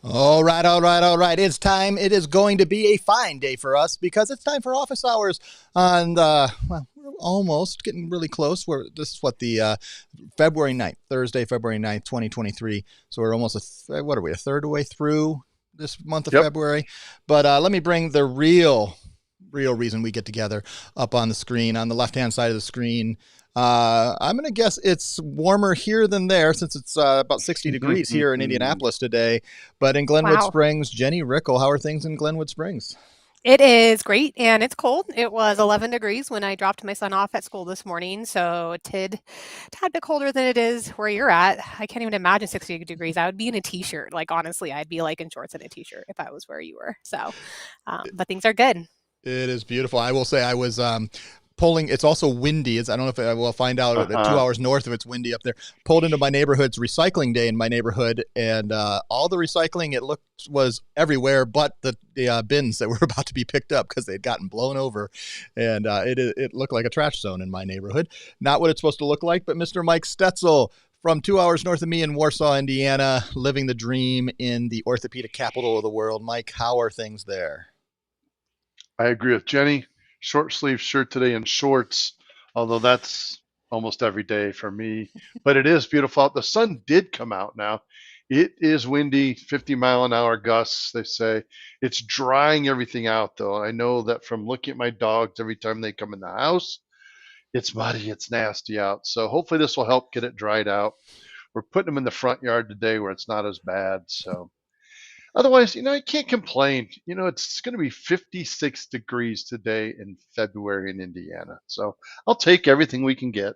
All right, all right, all right. It's time. It is going to be a fine day for us because it's time for office hours on well, we're almost getting really close. This is what the February 9th, Thursday, February 9th, 2023. So we're almost what are we, a third of the way through this month of Yep. February. But let me bring the real reason we get together up on the screen on the left hand side of the screen. I'm going to guess it's warmer here than there since it's about 60 degrees here in Indianapolis today. But in Glenwood Wow. Springs, Jenny Rickle, how are things in Glenwood Springs? It is great and it's cold. It was 11 degrees when I dropped my son off at school this morning, so a tad bit colder than it is where you're at. I can't even imagine 60 degrees. I would be in a t-shirt. Like honestly, I'd be like in shorts and a t-shirt if I was where you were. So, but things are good. It is beautiful. I will say I was pulling. It's also windy. I don't know if I will find out that two Uh-huh. hours north of it's windy up there. Pulled into my neighborhood's recycling day in my neighborhood, and all the recycling it looked was everywhere, but the bins that were about to be picked up because they'd gotten blown over, and it looked like a trash zone in my neighborhood. Not what it's supposed to look like, but Mr. Mike Stetzel from 2 hours north of me in Warsaw, Indiana, living the dream in the orthopedic capital of the world. Mike, how are things there? I agree with Jenny. Short sleeve shirt today and shorts, although that's almost every day for me. But it is beautiful out. The sun did come out now. It is windy, 50-mile-an-hour gusts, they say. It's drying everything out, though. I know that from looking at my dogs every time they come in the house, it's muddy, it's nasty out. So hopefully this will help get it dried out. We're putting them in the front yard today where it's not as bad. So otherwise, I can't complain. It's going to be 56 degrees today in February in Indiana. So I'll take everything we can get.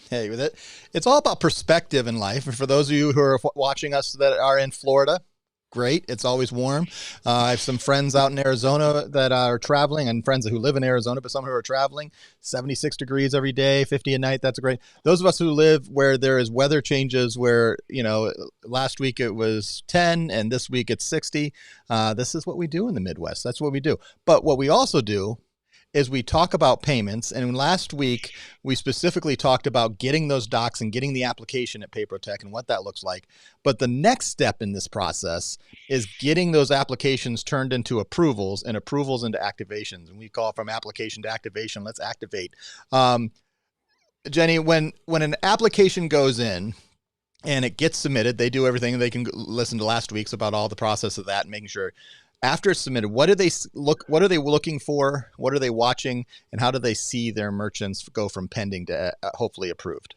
Hey, with it, it's all about perspective in life. And for those of you who are watching us that are in Florida, great. It's always warm. I have some friends out in Arizona that are traveling, and friends who live in Arizona, but some who are traveling. 76 degrees every day, 50 a night. That's great. Those of us who live where there is weather changes, where last week it was 10, and this week it's 60. This is what we do in the Midwest. That's what we do. But what we also do is we talk about payments. And last week, we specifically talked about getting those docs and getting the application at PayProtect and what that looks like. But the next step in this process is getting those applications turned into approvals and approvals into activations. And we call from application to activation. Let's activate. Um, Jenny, when an application goes in, and it gets submitted. They do everything. They can listen to last week's about all the process of that and making sure after it's submitted, what do they look? What are they looking for? What are they watching? And how do they see their merchants go from pending to hopefully approved?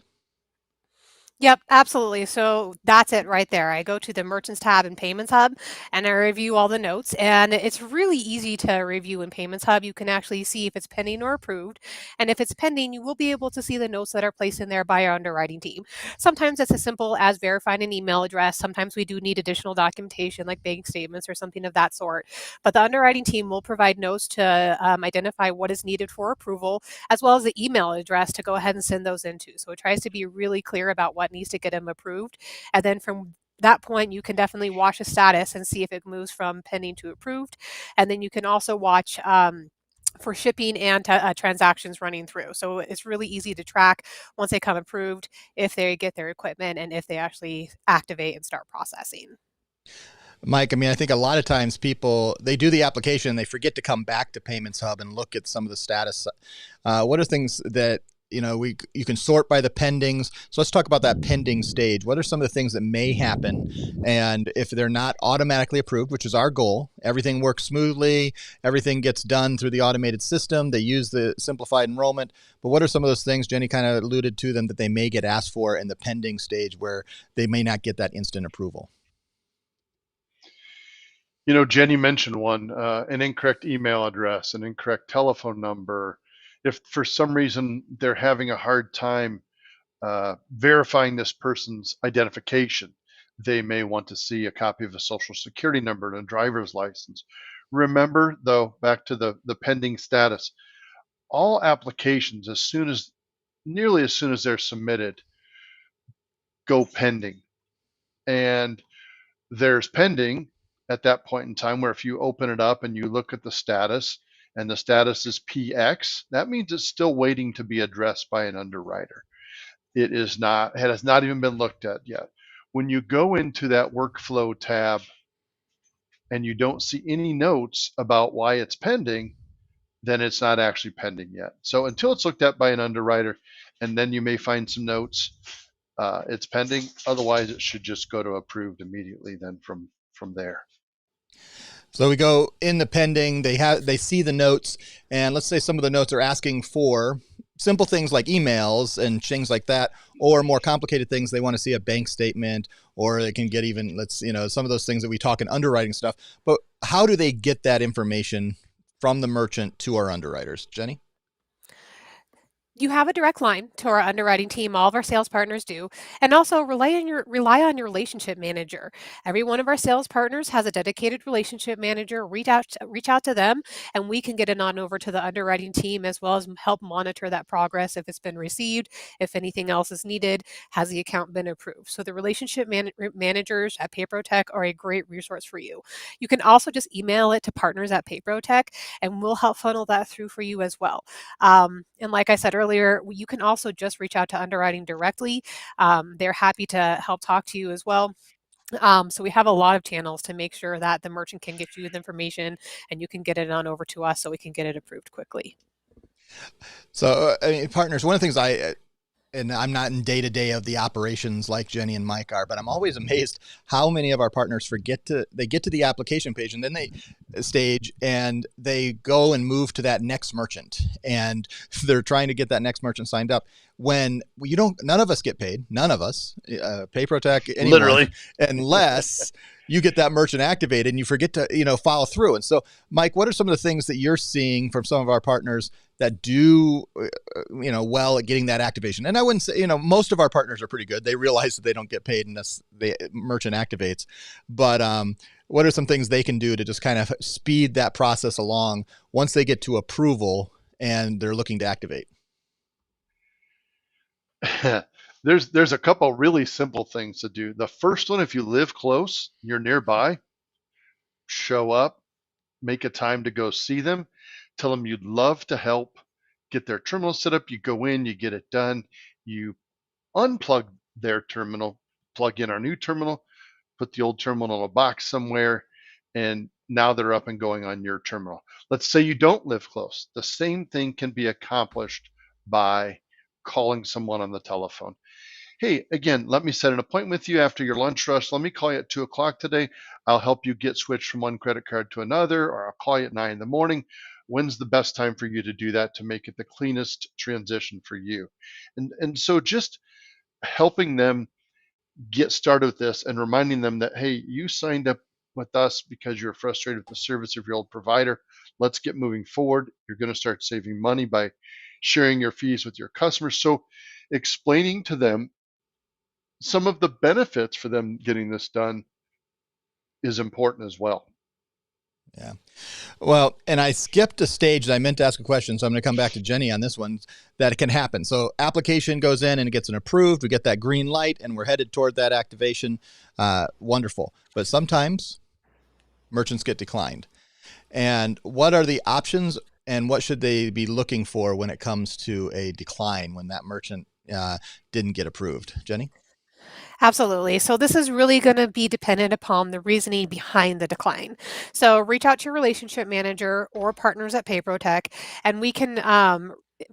Yep, absolutely. So that's it right there. I go to the Merchants tab in Payments Hub and I review all the notes. And it's really easy to review in Payments Hub. You can actually see if it's pending or approved. And if it's pending, you will be able to see the notes that are placed in there by our underwriting team. Sometimes it's as simple as verifying an email address. Sometimes we do need additional documentation like bank statements or something of that sort. But the underwriting team will provide notes to identify what is needed for approval, as well as the email address to go ahead and send those into. So it tries to be really clear about what needs to get them approved. And then from that point, you can definitely watch the status and see if it moves from pending to approved. And then you can also watch for shipping and transactions running through. So it's really easy to track once they come approved, if they get their equipment and if they actually activate and start processing. Mike, I mean, I think a lot of times people they do the application, they forget to come back to Payments Hub and look at some of the status. What are things that we you can sort by the pendings? So let's talk about that pending stage. What are some of the things that may happen, and if they're not automatically approved, which is our goal, everything works smoothly, everything gets done through the automated system. They use the simplified enrollment. But what are some of those things? Jenny kind of alluded to them that they may get asked for in the pending stage, where they may not get that instant approval. Jenny mentioned one, an incorrect email address, an incorrect telephone number. If for some reason they're having a hard time verifying this person's identification, they may want to see a copy of a social security number and a driver's license. Remember, though, back to the pending status, all applications, nearly as soon as they're submitted, go pending. And there's pending at that point in time where if you open it up and you look at the status and the status is PX, that means it's still waiting to be addressed by an underwriter. It has not even been looked at yet. When you go into that workflow tab and you don't see any notes about why it's pending, then it's not actually pending yet. So until it's looked at by an underwriter, and then you may find some notes, it's pending. Otherwise, it should just go to approved immediately then from there. So we go in the pending, they see the notes, and let's say some of the notes are asking for simple things like emails and things like that, or more complicated things. They want to see a bank statement, or they can get even, some of those things that we talk in underwriting stuff. But how do they get that information from the merchant to our underwriters? Jenny? You have a direct line to our underwriting team. All of our sales partners do, and also rely on your relationship manager. Every one of our sales partners has a dedicated relationship manager. Reach out to them, and we can get it on over to the underwriting team, as well as help monitor that progress, if it's been received, if anything else is needed, has the account been approved. So the relationship managers at PayProTech are a great resource for you. You can also just email it to partners at PayProTech, and we'll help funnel that through for you as well. And like I said earlier, you can also just reach out to underwriting directly. They're happy to help talk to you as well. So we have a lot of channels to make sure that the merchant can get you the information, and you can get it on over to us so we can get it approved quickly. So, partners, one of the things and I'm not in day-to-day of the operations like Jenny and Mike are, but I'm always amazed how many of our partners they get to the application page, and then they go and move to that next merchant, and they're trying to get that next merchant signed up. When none of us get paid, none of us, PayProTech, anyone, literally, unless you get that merchant activated and you forget to, follow through. And so, Mike, what are some of the things that you're seeing from some of our partners that do, well at getting that activation? And I wouldn't say, most of our partners are pretty good. They realize that they don't get paid unless the merchant activates. But what are some things they can do to just kind of speed that process along once they get to approval and they're looking to activate? There's a couple really simple things to do. The first one, if you live close, you're nearby, show up, make a time to go see them, tell them you'd love to help get their terminal set up. You go in, you get it done, you unplug their terminal, plug in our new terminal, put the old terminal in a box somewhere, and now they're up and going on your terminal. Let's say you don't live close. The same thing can be accomplished by calling someone on the telephone. Hey, again, let me set an appointment with you after your lunch rush. Let me call you at 2 o'clock today. I'll help you get switched from one credit card to another, or I'll call you at 9 in the morning. When's the best time for you to do that to make it the cleanest transition for you? And so just helping them get started with this and reminding them that, hey, you signed up with us because you're frustrated with the service of your old provider. Let's get moving forward. You're going to start saving money by sharing your fees with your customers. So explaining to them some of the benefits for them getting this done is important as well. Yeah. Well, and I skipped a stage that I meant to ask a question, so I'm going to come back to Jenny on this one. That it can happen. So application goes in and it gets an approved. We get that green light and we're headed toward that activation. Wonderful. But sometimes merchants get declined. And what are the options, and what should they be looking for when it comes to a decline when that merchant didn't get approved? Jenny? Absolutely. So this is really going to be dependent upon the reasoning behind the decline. So reach out to your relationship manager or partners at PayProTech, and we can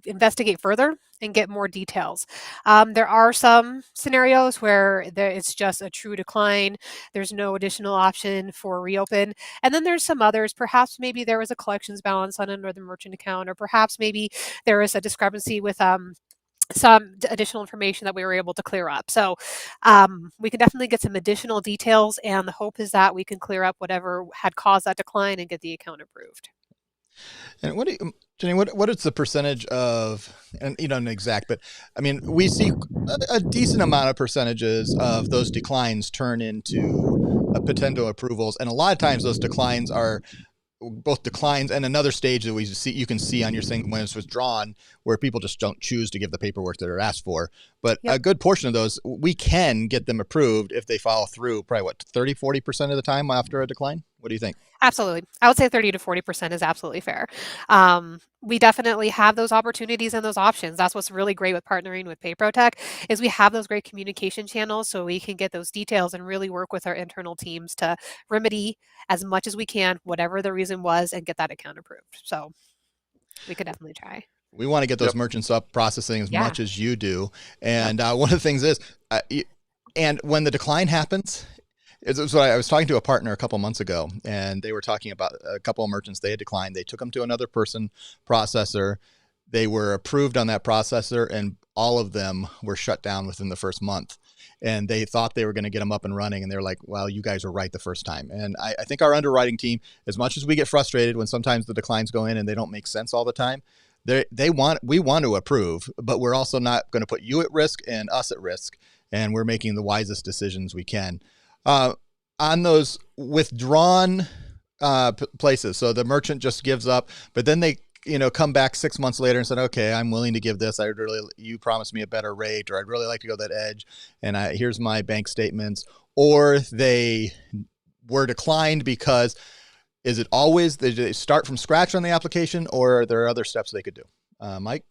investigate further and get more details. There are some scenarios where it's just a true decline. There's no additional option for reopen. And then there's some others. Perhaps maybe there was a collections balance on another merchant account, or perhaps maybe there is a discrepancy with some additional information that we were able to clear up. So we can definitely get some additional details, and the hope is that we can clear up whatever had caused that decline and get the account approved. And Jenny, what is the percentage of, and you don't know exact, but I mean, we see a decent amount of percentages of those declines turn into potential approvals. And a lot of times those declines are both declines and another stage that you can see on your thing when it's withdrawn, where people just don't choose to give the paperwork that are asked for. But a good portion of those, we can get them approved if they follow through probably 30-40% of the time after a decline. What do you think? Absolutely. I would say 30 to 40% is absolutely fair. We definitely have those opportunities and those options. That's what's really great with partnering with PayProTech is we have those great communication channels so we can get those details and really work with our internal teams to remedy as much as we can, whatever the reason was, and get that account approved. So we could definitely try. We want to get those Yep. merchants up processing as Yeah. much as you do. And one of the things is, and when the decline happens, so I was talking to a partner a couple months ago, and they were talking about a couple of merchants they had declined. They took them to another processor. They were approved on that processor, and all of them were shut down within the first month. And they thought they were going to get them up and running, and they're like, well, you guys were right the first time. And I think our underwriting team, as much as we get frustrated when sometimes the declines go in and they don't make sense all the time, we want to approve, but we're also not going to put you at risk and us at risk, and we're making the wisest decisions we can. On those withdrawn places, so the merchant just gives up, but then they come back 6 months later and said, okay, I'm willing to give this. You promised me a better rate, or I'd really like to go that edge, and here's my bank statements. Or they were declined because, is it always they start from scratch on the application, or are there other steps they could do? Mike?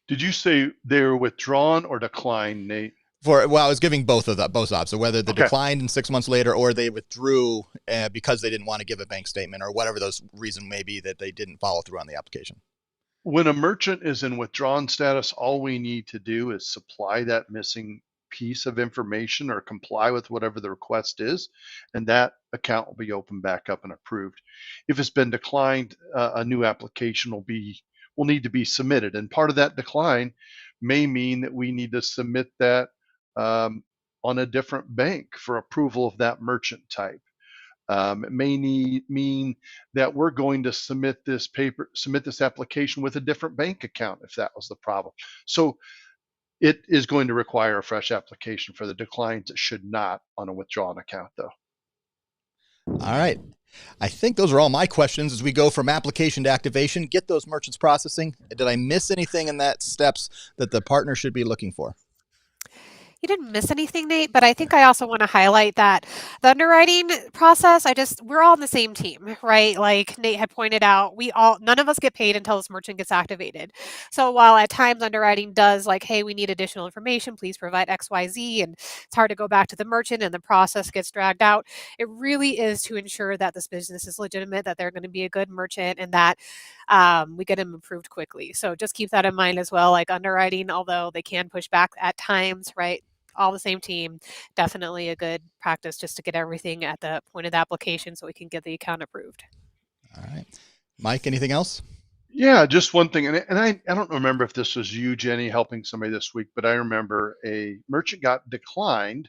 Did you say they were withdrawn or declined, Nate? I was giving both options. So whether they declined and 6 months later, or they withdrew because they didn't want to give a bank statement, or whatever those reason may be that they didn't follow through on the application. When a merchant is in withdrawn status, all we need to do is supply that missing piece of information or comply with whatever the request is, and that account will be opened back up and approved. If it's been declined, a new application will need to be submitted, and part of that decline may mean that we need to submit that on a different bank for approval of that merchant type. It may mean that we're going to submit this application with a different bank account if that was the problem. So it is going to require a fresh application for the declines. It should not on a withdrawn account, though. All right. I think those are all my questions as we go from application to activation. Get those merchants processing. Did I miss anything in that steps that the partner should be looking for? You didn't miss anything, Nate, but I think I also want to highlight that the underwriting process, we're all on the same team, right? Like Nate had pointed out, none of us get paid until this merchant gets activated. So while at times underwriting does like, hey, we need additional information, please provide XYZ, and it's hard to go back to the merchant and the process gets dragged out, it really is to ensure that this business is legitimate, that they're going to be a good merchant, and that we get them approved quickly. So just keep that in mind as well. Like underwriting, although they can push back at times, right? All the same team, definitely a good practice just to get everything at the point of the application so we can get the account approved. All right. Mike, anything else? Yeah, just one thing. And I don't remember if this was you, Jenny, helping somebody this week, but I remember a merchant got declined.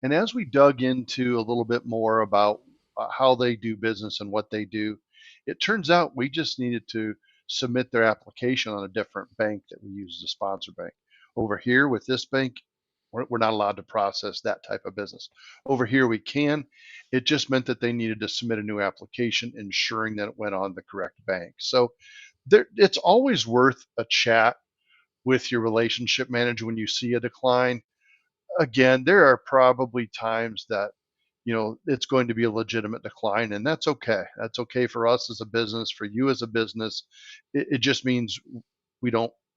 And as we dug into a little bit more about how they do business and what they do, it turns out we just needed to submit their application on a different bank that we use as a sponsor bank. Over here with this bank, we're not allowed to process that type of business. Over here we can. It just meant that they needed to submit a new application ensuring that it went on the correct bank. So it's always worth a chat with your relationship manager when you see a decline. Again, there are probably times that it's going to be a legitimate decline, and that's okay. That's okay for us as a business, for you as a business. It just means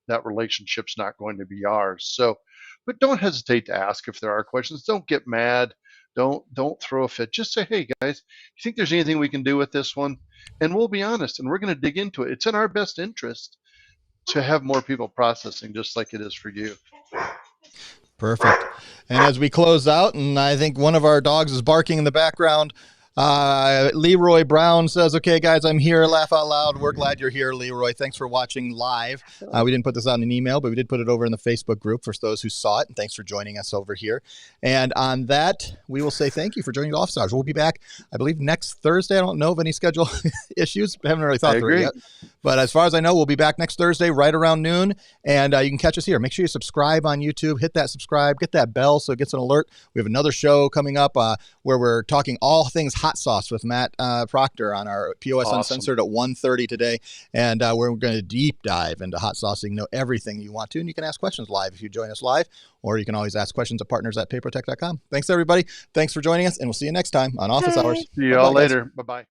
that relationship's not going to be ours. So, but don't hesitate to ask if there are questions. Don't get mad. Don't throw a fit. Just say, hey guys, you think there's anything we can do with this one? And we'll be honest, and we're going to dig into it. It's in our best interest to have more people processing, just like it is for you. Perfect. And as we close out, and I think one of our dogs is barking in the background, Leroy Brown says, okay, guys, I'm here. Laugh out loud. We're glad you're here, Leroy. Thanks for watching live. We didn't put this out in an email, but we did put it over in the Facebook group for those who saw it. And thanks for joining us over here. And on that, we will say thank you for joining Golf Stars. We'll be back, I believe, next Thursday. I don't know of any schedule issues. I haven't really thought through it yet. But as far as I know, we'll be back next Thursday right around noon. And you can catch us here. Make sure you subscribe on YouTube. Hit that subscribe. Get that bell so it gets an alert. We have another show coming up. where we're talking all things hot sauce with Matt Proctor on our POS Awesome. Uncensored at 1:30 today. And we're going to deep dive into hot sauce so you can know everything you want to. And you can ask questions live if you join us live, or you can always ask questions at partners@paprotech.com. Thanks, everybody. Thanks for joining us, and we'll see you next time on Office Hours. See you all later. Bye-bye.